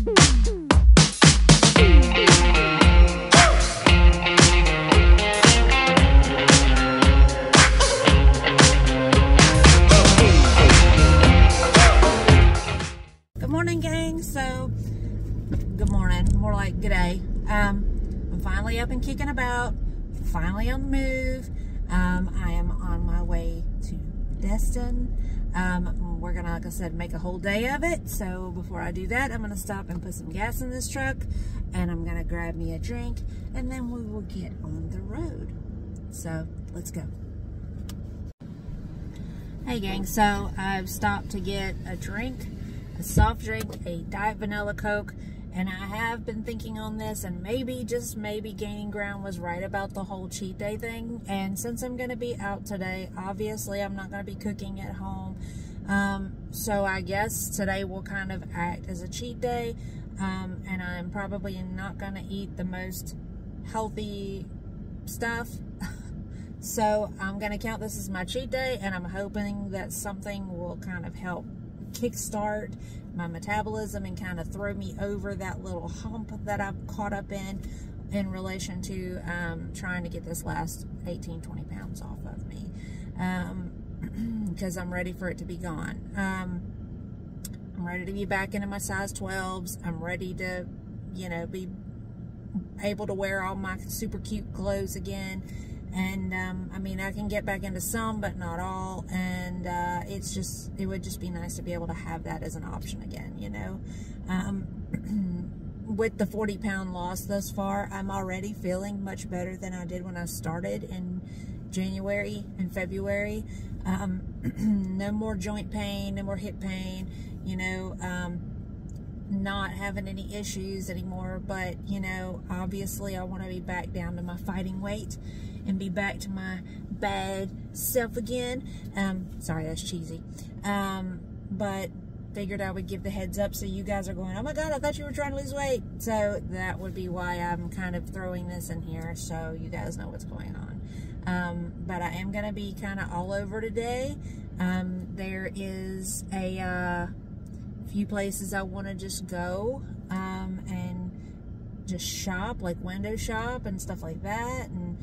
I'm finally up and kicking about, finally on the move. I am on my way to Destin. We're gonna, like I said, make a whole day of it. So before I do that, I'm gonna stop and put some gas in this truck, and I'm gonna grab me a drink, and then we will get on the road. So let's go. Hey gang, so I've stopped to get a drink, a soft drink, a Diet Vanilla Coke. And I have been thinking on this, and maybe, just maybe, Gaining Ground was right about the whole cheat day thing. And since I'm going to be out today, obviously I'm not going to be cooking at home. So I guess today will kind of act as a cheat day. And I'm probably not going to eat the most healthy stuff. So I'm going to count this as my cheat day, and I'm hoping that something will kind of help kickstart my metabolism and kind of throw me over that little hump that I've caught up in relation to trying to get this last 18-20 pounds off of me, because I'm ready for it to be gone. I'm ready to be back into my size 12s. I'm ready to, you know, be able to wear all my super cute clothes again. And I mean, I can get back into some, but not all. And it would just be nice to be able to have that as an option again, you know. With the 40-pound loss thus far, I'm already feeling much better than I did when I started in January and February. No more joint pain, no more hip pain, you know, not having any issues anymore. But, you know, obviously I want to be back down to my fighting weight and be back to my bad self again. Sorry, that's cheesy. But figured I would give the heads up so you guys are going, oh my God, I thought you were trying to lose weight. So that would be why I'm kind of throwing this in here, so you guys know what's going on. But I am going to be kind of all over today. There is a few places I want to just go and just shop, like window shop and stuff like that, and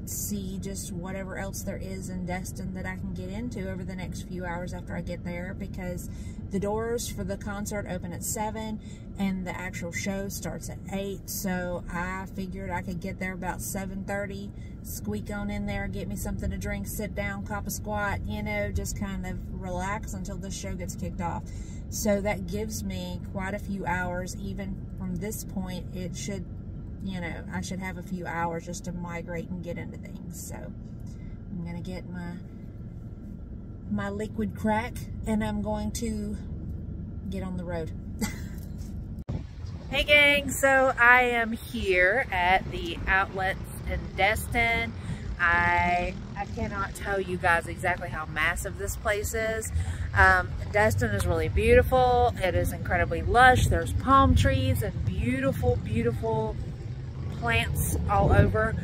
see just whatever else there is in Destin that I can get into over the next few hours after I get there, because the doors for the concert open at 7 and the actual show starts at 8. So I figured I could get there about 7:30, squeak on in there, get me something to drink, sit down, cop a squat, you know, just kind of relax until the show gets kicked off. So that gives me quite a few hours. Even from this point, it should, you know, I should have a few hours just to migrate and get into things. So I'm gonna get my liquid crack, and I'm going to get on the road. Hey gang, so I am here at the outlets in Destin. I cannot tell you guys exactly how massive this place is. Destin is really beautiful. It is incredibly lush. There's palm trees and beautiful, beautiful plants all over.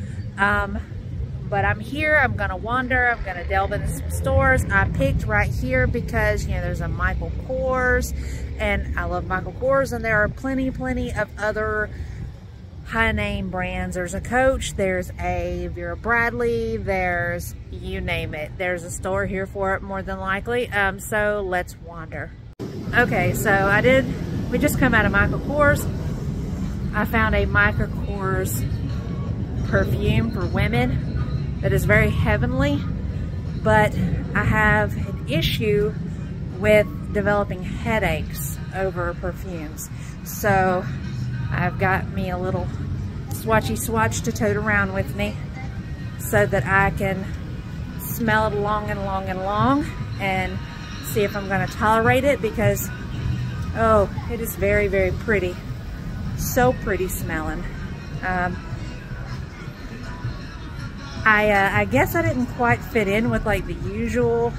But I'm here, I'm gonna wander, I'm gonna delve into some stores. I picked right here because, you know, there's a Michael Kors, and I love Michael Kors, and there are plenty of other high name brands. There's a Coach, there's a Vera Bradley, there's, you name it. There's a store here for it more than likely. So let's wander. Okay, so we just come out of Michael Kors. I found a Michael Kors perfume for women that is very heavenly, but I have an issue with developing headaches over perfumes. So I've got me a little swatchy swatch to tote around with me so that I can smell it along and along and along and see if I'm gonna tolerate it, because, oh, it is very, very pretty. So pretty smelling. I guess I didn't quite fit in with like the usual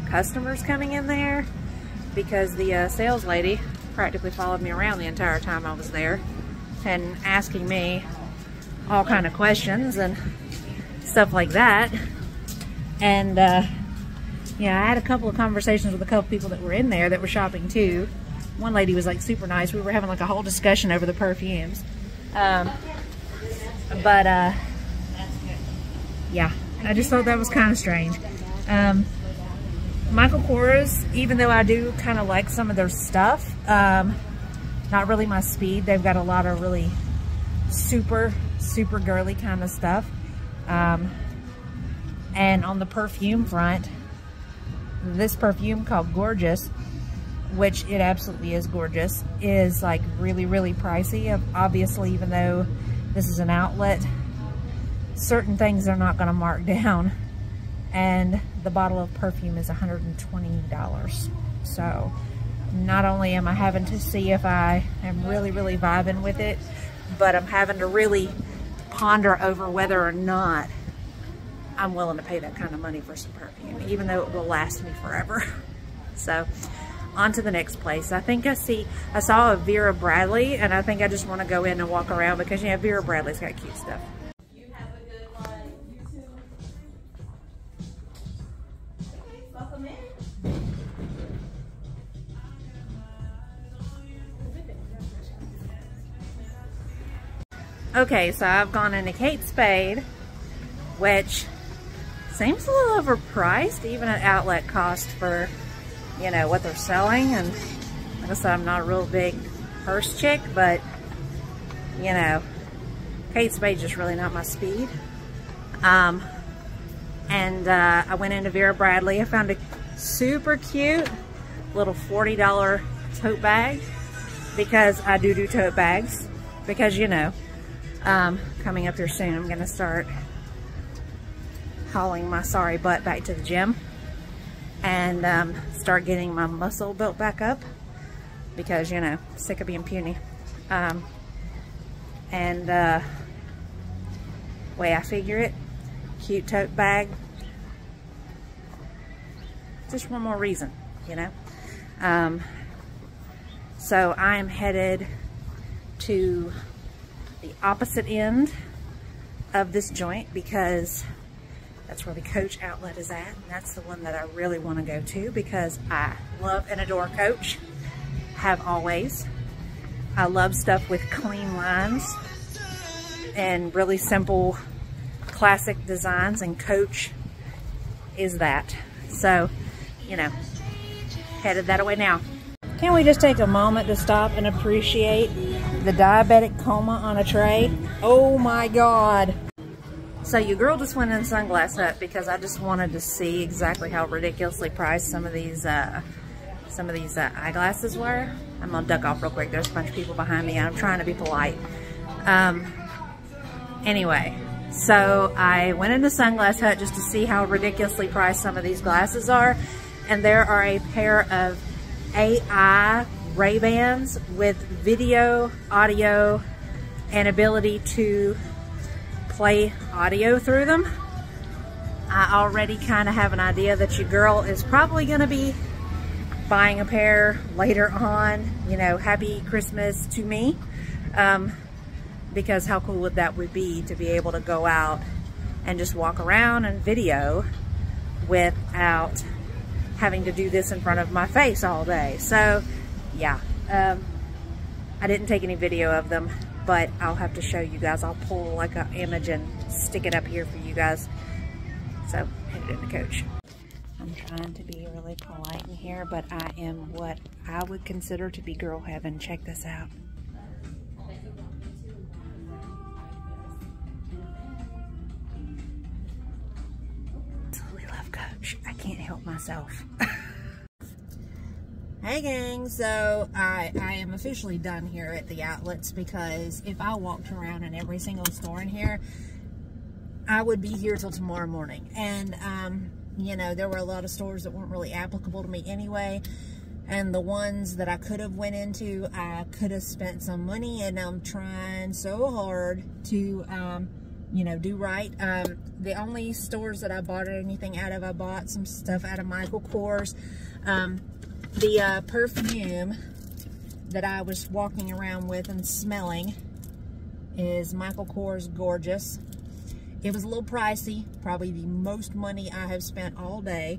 customers coming in there, because the sales lady practically followed me around the entire time I was there and asking me all kind of questions and stuff like that. And yeah, I had a couple of conversations with a couple people that were in there that were shopping too. one lady was like super nice. We were having like a whole discussion over the perfumes. Yeah, I just thought that was kind of strange. Michael Kors, even though I do kind of like some of their stuff, not really my speed. They've got a lot of really super girly kind of stuff. And on the perfume front, this perfume called Gorgeous, which it absolutely is gorgeous, is like really pricey. Obviously, even though this is an outlet, certain things are not going to mark down, and the bottle of perfume is $120. So not only am I having to see if I am really vibing with it, but I'm having to really ponder over whether or not I'm willing to pay that kind of money for some perfume, even though it will last me forever. So on to the next place. I think I saw a Vera Bradley, and I think I just want to go in and walk around because, yeah, Vera Bradley's got cute stuff. You have a good one. You too. Okay, welcome in. Okay, so I've gone into Kate Spade, which seems a little overpriced, even at outlet cost for, you know, what they're selling. And like I said, I'm not a real big purse chick, but, you know, Kate Spade's just really not my speed. I went into Vera Bradley. I found a super cute little $40 tote bag, because I do tote bags, because, you know, coming up here soon, I'm gonna start hauling my sorry butt back to the gym and start getting my muscle built back up, because, you know, sick of being puny. Way I figure it, cute tote bag, just one more reason, you know. So I am headed to the opposite end of this joint, because that's where the Coach outlet is at, and that's the one that I really want to go to, because I love and adore Coach, have always. I love stuff with clean lines and really simple classic designs, and Coach is that. So, you know, headed that way now. Can we just take a moment to stop and appreciate the diabetic coma on a tray? Oh my God. So your girl just went in Sunglass Hut because I just wanted to see exactly how ridiculously priced some of these eyeglasses were. I'm gonna duck off real quick. There's a bunch of people behind me and I'm trying to be polite. Anyway, so I went into Sunglass Hut just to see how ridiculously priced some of these glasses are. And there are a pair of AI Ray-Bans with video, audio, and ability to play audio through them. I already kind of have an idea that your girl is probably going to be buying a pair later on. You know, happy Christmas to me. Because how cool would that be to be able to go out and just walk around and video without having to do this in front of my face all day. So yeah, I didn't take any video of them, but I'll have to show you guys. I'll pull like an image and stick it up here for you guys. So headed in the Coach. I'm trying to be really polite in here, but I am what I would consider to be girl heaven. Check this out. Coach. I can't help myself. Hey gang, so I am officially done here at the outlets, because if I walked around in every single store in here, I would be here till tomorrow morning. And you know, there were a lot of stores that weren't really applicable to me anyway, and the ones that I could have went into, I could have spent some money, and I'm trying so hard to you know, do right. The only stores that I bought anything out of, I bought some stuff out of Michael Kors. The perfume that I was walking around with and smelling is Michael Kors Gorgeous. It was a little pricey, probably the most money I have spent all day.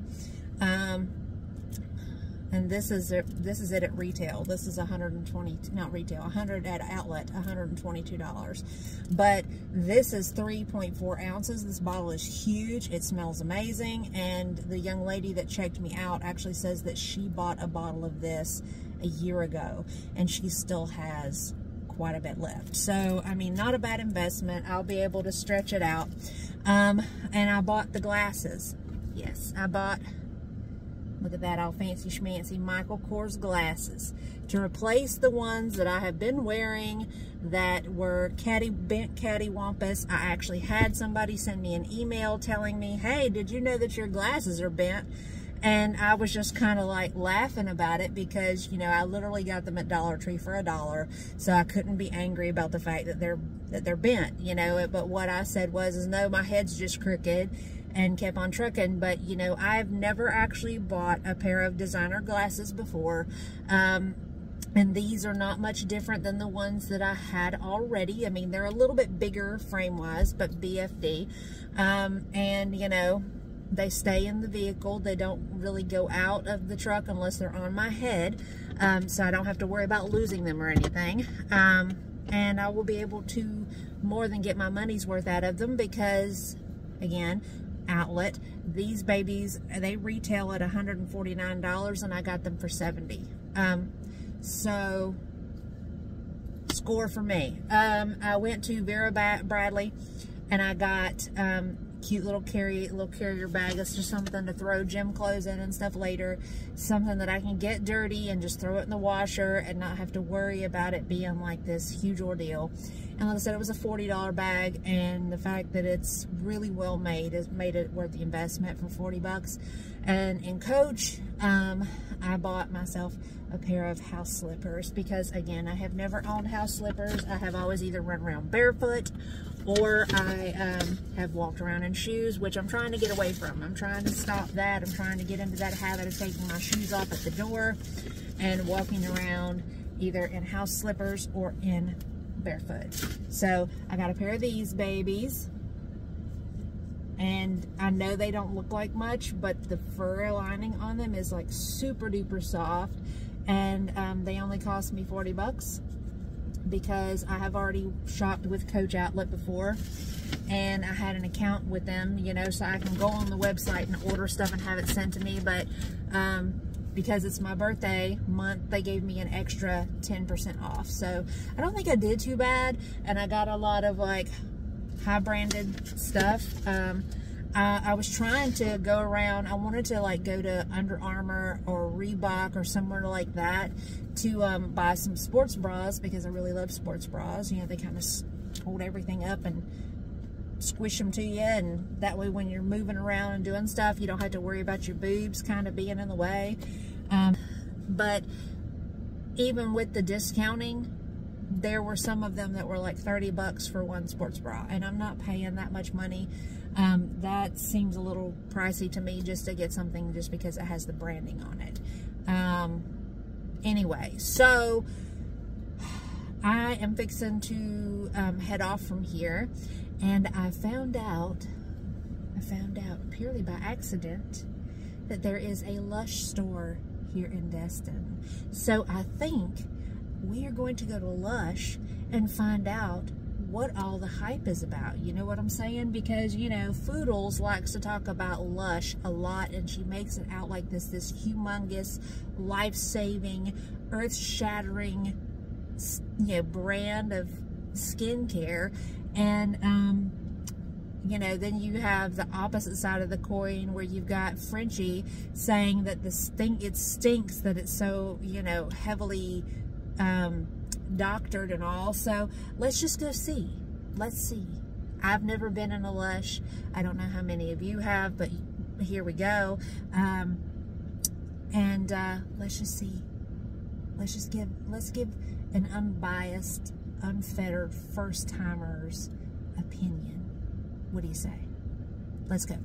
And this is it at retail. This is 120, not retail, 100 at outlet, $122. But this is 3.4 ounces. This bottle is huge. It smells amazing. And the young lady that checked me out actually says that she bought a bottle of this a year ago, and she still has quite a bit left. So, I mean, not a bad investment. I'll be able to stretch it out. And I bought the glasses. Yes, I bought, look at that, all fancy schmancy Michael Kors glasses to replace the ones that I have been wearing that were bent cattywampus. I actually had somebody send me an email telling me, hey, did you know that your glasses are bent? And I was just kind of like laughing about it because, you know, I literally got them at Dollar Tree for $1, so I couldn't be angry about the fact that they're bent, you know. But what I said was no, my head's just crooked, and kept on trucking. But, you know, I've never actually bought a pair of designer glasses before. And these are not much different than the ones that I had already. I mean, they're a little bit bigger frame-wise, but BFD. And, you know, they stay in the vehicle. They don't really go out of the truck unless they're on my head. So I don't have to worry about losing them or anything. And I will be able to more than get my money's worth out of them because, again, outlet. These babies, they retail at $149 and I got them for $70. So score for me. I went to Vera Bradley and I got cute little carrier bag. It's just something to throw gym clothes in and stuff later. Something that I can get dirty and just throw it in the washer and not have to worry about it being like this huge ordeal. And like I said, it was a $40 bag, and the fact that it's really well made has made it worth the investment for 40 bucks. And in Coach, I bought myself a pair of house slippers because, again, I have never owned house slippers. I have always either run around barefoot or I have walked around in shoes, which I'm trying to get away from. I'm trying to stop that. I'm trying to get into that habit of taking my shoes off at the door and walking around either in house slippers or in barefoot. So I got a pair of these babies, and I know they don't look like much, but the fur lining on them is like super duper soft, and they only cost me 40 bucks because I have already shopped with Coach Outlet before, and I had an account with them, you know, so I can go on the website and order stuff and have it sent to me. But because it's my birthday month, they gave me an extra 10% off. So I don't think I did too bad, and I got a lot of like high branded stuff. I was trying to go around. I wanted to like go to Under Armour or Reebok or somewhere like that to buy some sports bras because I really love sports bras. You know, they kind of hold everything up and squish them to you, and that way when you're moving around and doing stuff, you don't have to worry about your boobs kind of being in the way. But even with the discounting, there were some of them that were like 30 bucks for one sports bra, and I'm not paying that much money. That seems a little pricey to me just to get something just because it has the branding on it. Anyway, so I am fixing to head off from here, and I found out purely by accident that there is a Lush store here in Destin. So I think we are going to go to Lush and find out what all the hype is about. You know what I'm saying? Because, you know, Foodles likes to talk about Lush a lot, and she makes it out like this humongous, life-saving, earth-shattering, you know, brand of skincare. And you know, then you have the opposite side of the coin where you've got Frenchie saying that it stinks, that it's so, you know, heavily doctored and all. So let's just go see. Let's see. I've never been in a Lush. I don't know how many of you have, but here we go. Let's just see. Let's give an unbiased, unfettered first-timer's opinion. What do you say? Let's go.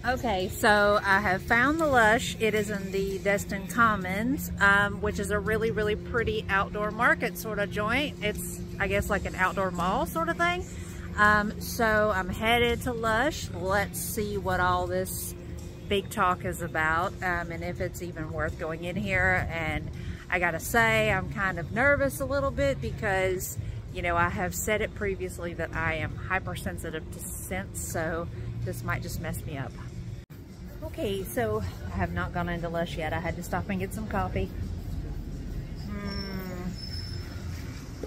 Okay, so I have found the Lush. It is in the Destin Commons, which is a really, really pretty outdoor market sort of joint. It's, I guess, like an outdoor mall sort of thing. So I'm headed to Lush. Let's see what all this big talk is about, and if it's even worth going in here. And I gotta say, I'm kind of nervous a little bit because, you know, I have said it previously that I am hypersensitive to scents, so this might just mess me up. Okay, so I have not gone into Lush yet. I had to stop and get some coffee.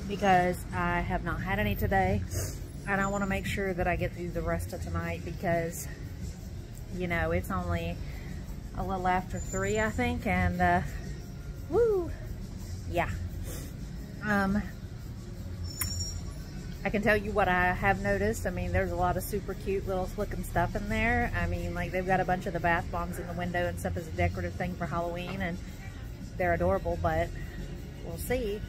Because I have not had any today. And I want to make sure that I get through the rest of tonight because, you know, it's only a little after 3, I think. And, woo! Yeah. I can tell you what I have noticed. I mean, there's a lot of super cute little looking stuff in there. I mean, like, they've got a bunch of the bath bombs in the window and stuff as a decorative thing for Halloween, and they're adorable, but we'll see.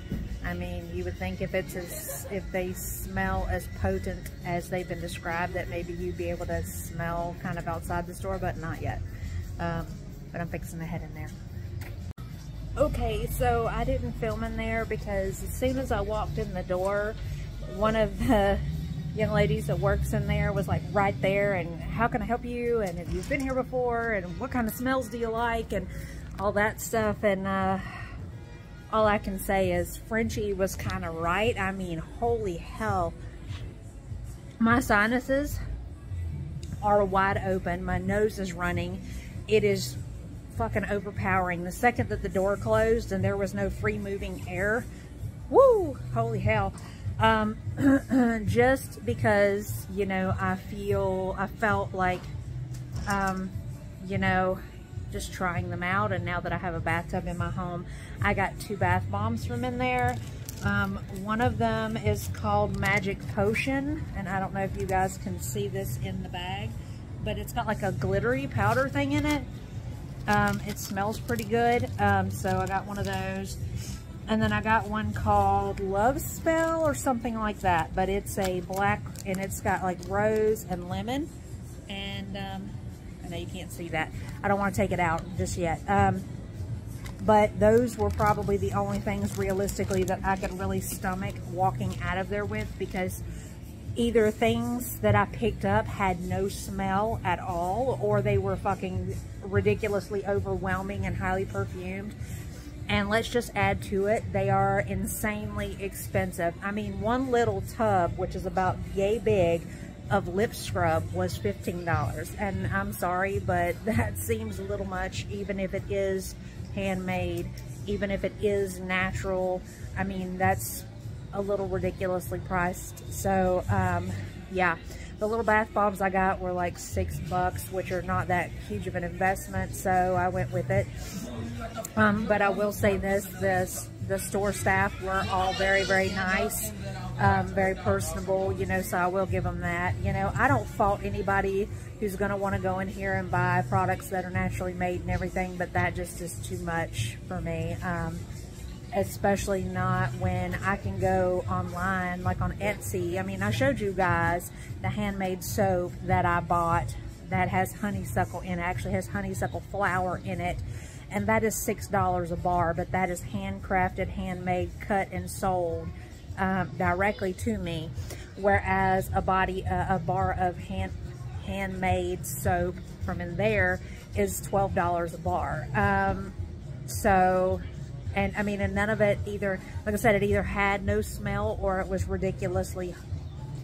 I mean, you would think if they smell as potent as they've been described, that maybe you'd be able to smell kind of outside the store, but not yet. But I'm fixing to head in there. Okay, so I didn't film in there because as soon as I walked in the door, one of the young ladies that works in there was like right there, and how can I help you, and have you been here before, and what kind of smells do you like, and all that stuff. And all I can say is Frenchie was kind of right. I mean, holy hell, my sinuses are wide open, my nose is running, it is fucking overpowering. The second that the door closed and there was no free moving air, woo, holy hell. Just because, you know, I felt like, you know, just trying them out. And now that I have a bathtub in my home, I got 2 bath bombs from in there. One of them is called Magic Potion, and I don't know if you guys can see this in the bag, but it's got like a glittery powder thing in it. It smells pretty good, so I got one of those. And then I got one called Love Spell or something like that, but it's a black, and it's got like rose and lemon. And I know you can't see that. I don't want to take it out just yet. But those were probably the only things realistically that I could really stomach walking out of there with, because either things that I picked up had no smell at all, or they were fucking ridiculously overwhelming and highly perfumed. And let's just add to it, they are insanely expensive. I mean, one little tub, which is about yay big, of lip scrub was $15. And I'm sorry, but that seems a little much, even if it is handmade, even if it is natural. I mean, that's a little ridiculously priced. So, yeah. The little bath bombs I got were like $6, which are not that huge of an investment, so I went with it. But I will say this, the store staff were all very, very nice, very personable, you know, so I will give them that. You know, I don't fault anybody who's going to want to go in here and buy products that are naturally made and everything, but that just is too much for me. Especially not when I can go online, like on Etsy. I mean, I showed you guys the handmade soap that I bought that has honeysuckle in it. Actually has honeysuckle flower in it, and that is $6 a bar, but that is handcrafted, handmade, cut and sold directly to me, whereas a bar of handmade soap from in there is $12 a bar. So, and I mean, and none of it either, like I said, it either had no smell or it was ridiculously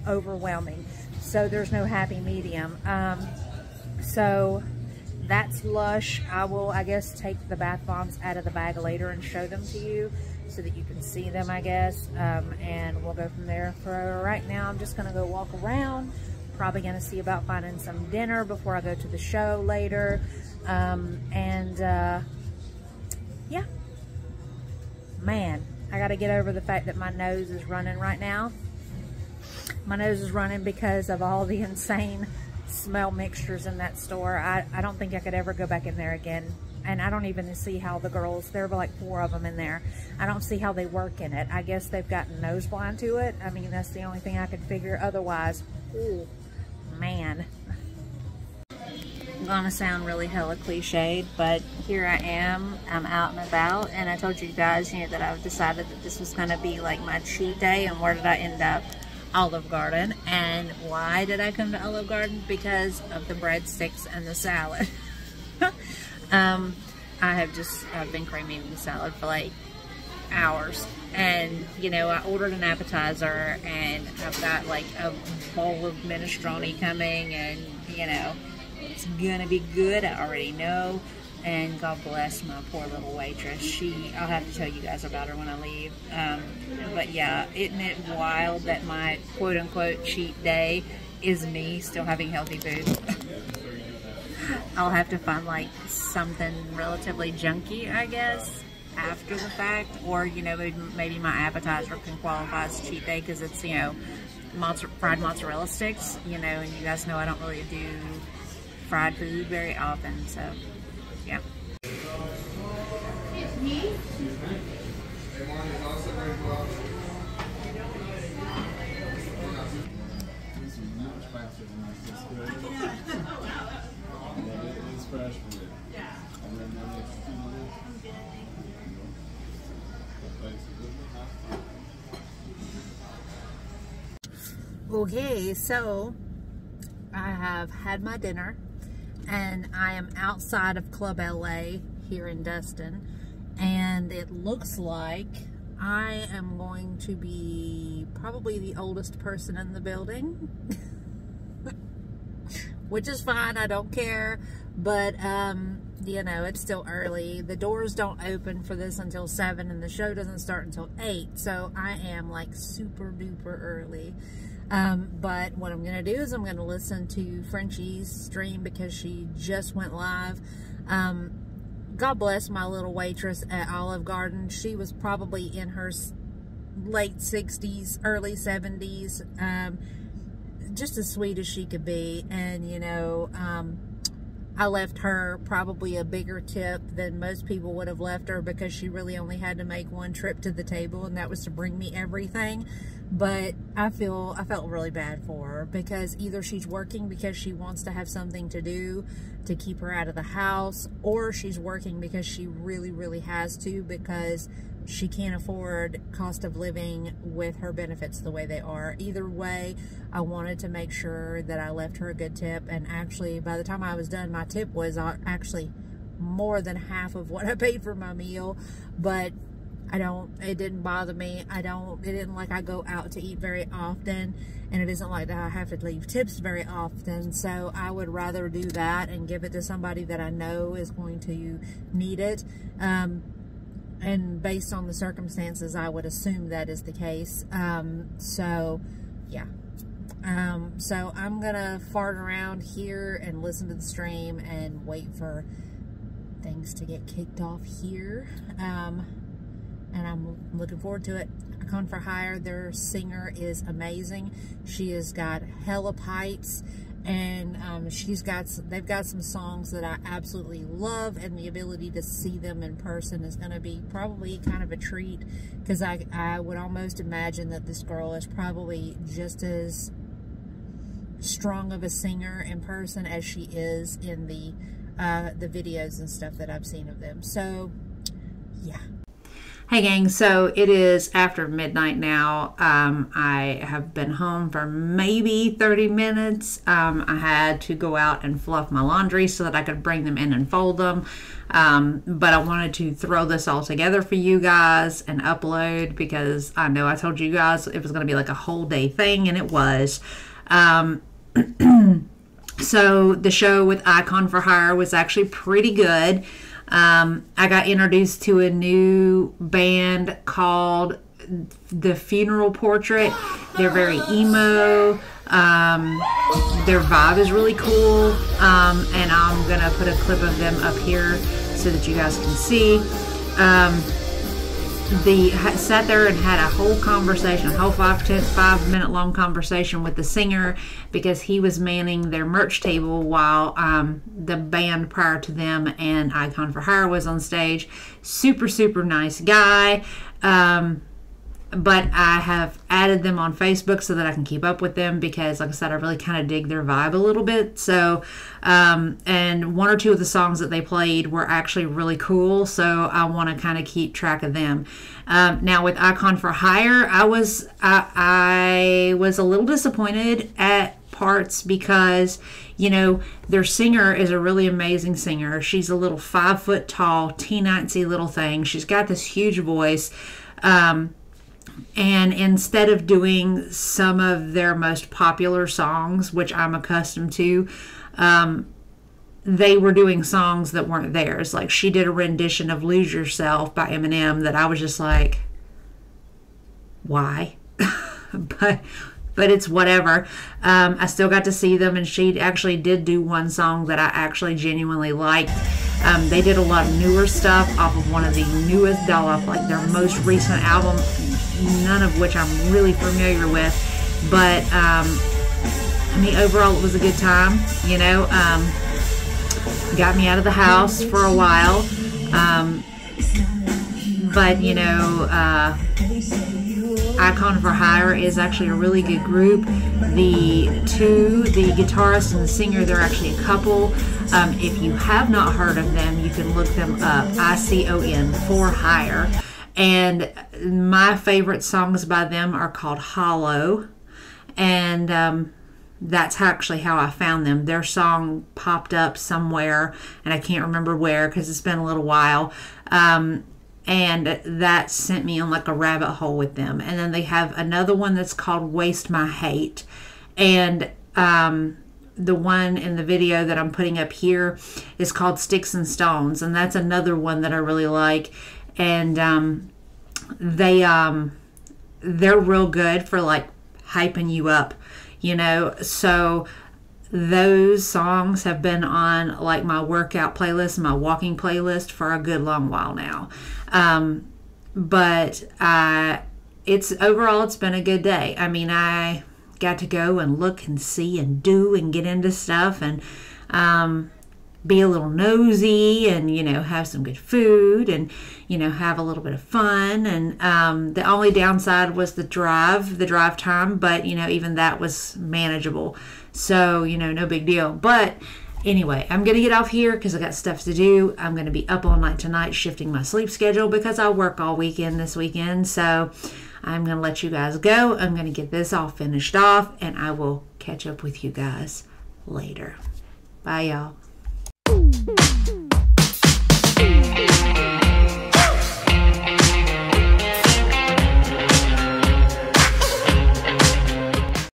overwhelming. So there's no happy medium. So that's Lush. I will, I guess, take the bath bombs out of the bag later and show them to you so that you can see them, I guess. And we'll go from there. For right now, I'm just going to go walk around. Probably going to see about finding some dinner before I go to the show later. Yeah. Man, I got to get over the fact that my nose is running right now. My nose is running because of all the insane smell mixtures in that store. I don't think I could ever go back in there again. And I don't even see how the girls, there were like 4 of them in there. I don't see how they work in it. I guess they've gotten nose blind to it. I mean, that's the only thing I could figure. Otherwise, ooh, man. I'm gonna sound really hella cliched, but here I am. I'm out and about, and I told you guys, you know, that I've decided that this was gonna be like my cheat day. And where did I end up? Olive Garden. And why did I come to Olive Garden? Because of the breadsticks and the salad. I've been craving the salad for like hours, and you know, I ordered an appetizer, and I've got like a bowl of minestrone coming, and you know, it's gonna be good, I already know. And God bless my poor little waitress. I'll have to tell you guys about her when I leave. But yeah, isn't it wild that my quote-unquote cheat day is me still having healthy food? I'll have to find like something relatively junky, I guess, after the fact. Or, you know, maybe my appetizer can qualify as cheat day because it's, you know, fried mozzarella sticks, you know, and you guys know I don't really do fried food very often, so yeah. Excuse me. Okay, so I have had my dinner, and I am outside of Club LA here in Destin, and it looks like I am going to be probably the oldest person in the building. Which is fine, I don't care, but you know, it's still early. The doors don't open for this until 7, and the show doesn't start until 8, so I am like super duper early. But what I'm gonna do is I'm gonna listen to Frenchie's stream because she just went live. God bless my little waitress at Olive Garden. She was probably in her late 60s, early 70s. Just as sweet as she could be. And you know, I left her probably a bigger tip than most people would have left her because she really only had to make one trip to the table, and that was to bring me everything. But I felt really bad for her because either she's working because she wants to have something to do to keep her out of the house, or she's working because she really, really has to because she can't afford cost of living with her benefits the way they are. Either way, I wanted to make sure that I left her a good tip, and actually by the time I was done, my tip was actually more than half of what I paid for my meal. But it didn't bother me. It isn't like I go out to eat very often, and it isn't like that I have to leave tips very often, so I would rather do that and give it to somebody that I know is going to need it. And based on the circumstances, I would assume that is the case. So yeah. So I'm gonna fart around here and listen to the stream and wait for things to get kicked off here. And I'm looking forward to it. Icon for Hire, their singer is amazing. She has got hella pipes, and they've got some songs that I absolutely love, and the ability to see them in person is going to be probably kind of a treat, because I would almost imagine that this girl is probably just as strong of a singer in person as she is in the videos and stuff that I've seen of them. So yeah. Hey gang, so it is after midnight now. I have been home for maybe 30 minutes. I had to go out and fluff my laundry so that I could bring them in and fold them. But I wanted to throw this all together for you guys and upload, because I know I told you guys it was going to be like a whole day thing, and it was. So the show with Icon for Hire was actually pretty good. I got introduced to a new band called The Funeral Portrait. They're very emo. Their vibe is really cool. And I'm going to put a clip of them up here so that you guys can see. Sat there and had a whole conversation, a whole 5 minute long conversation with the singer, because he was manning their merch table while the band prior to them and Icon for Hire was on stage. Super, super nice guy. But I have added them on Facebook so that I can keep up with them, because like I said, I really kind of dig their vibe a little bit. So, and one or two of the songs that they played were actually really cool, so I want to kind of keep track of them. Now with Icon for Hire, I was a little disappointed at parts because, you know, their singer is a really amazing singer. She's a little 5 foot tall, teeny little thing. She's got this huge voice. And instead of doing some of their most popular songs, which I'm accustomed to, they were doing songs that weren't theirs. Like she did a rendition of Lose Yourself by Eminem that I was just like, why? but it's whatever. I still got to see them, and she actually did do one song that I actually genuinely liked. They did a lot of newer stuff off of one of the newest, off like their most recent album, none of which I'm really familiar with. But I mean, overall it was a good time, you know. Got me out of the house for a while. But you know, Icon for Hire is actually a really good group. The guitarist and the singer, they're actually a couple. If you have not heard of them, you can look them up. ICON for Hire. And my favorite songs by them are called Hollow. And that's actually how I found them. Their song popped up somewhere, and I can't remember where because it's been a little while. And that sent me on like a rabbit hole with them. And then they have another one that's called Waste My Hate. And the one in the video that I'm putting up here is called Sticks and Stones. And that's another one that I really like. And they're real good for like hyping you up, you know. So those songs have been on like my workout playlist, my walking playlist for a good long while now. But it's been a good day. I mean, I got to go and look and see and do and get into stuff and be a little nosy and, you know, have some good food and, you know, have a little bit of fun. And the only downside was the drive time, but, you know, even that was manageable. So, you know, no big deal. But anyway, I'm going to get off here because I got stuff to do. I'm going to be up all night tonight shifting my sleep schedule because I work all weekend this weekend. So I'm going to let you guys go. I'm going to get this all finished off, and I will catch up with you guys later. Bye, y'all.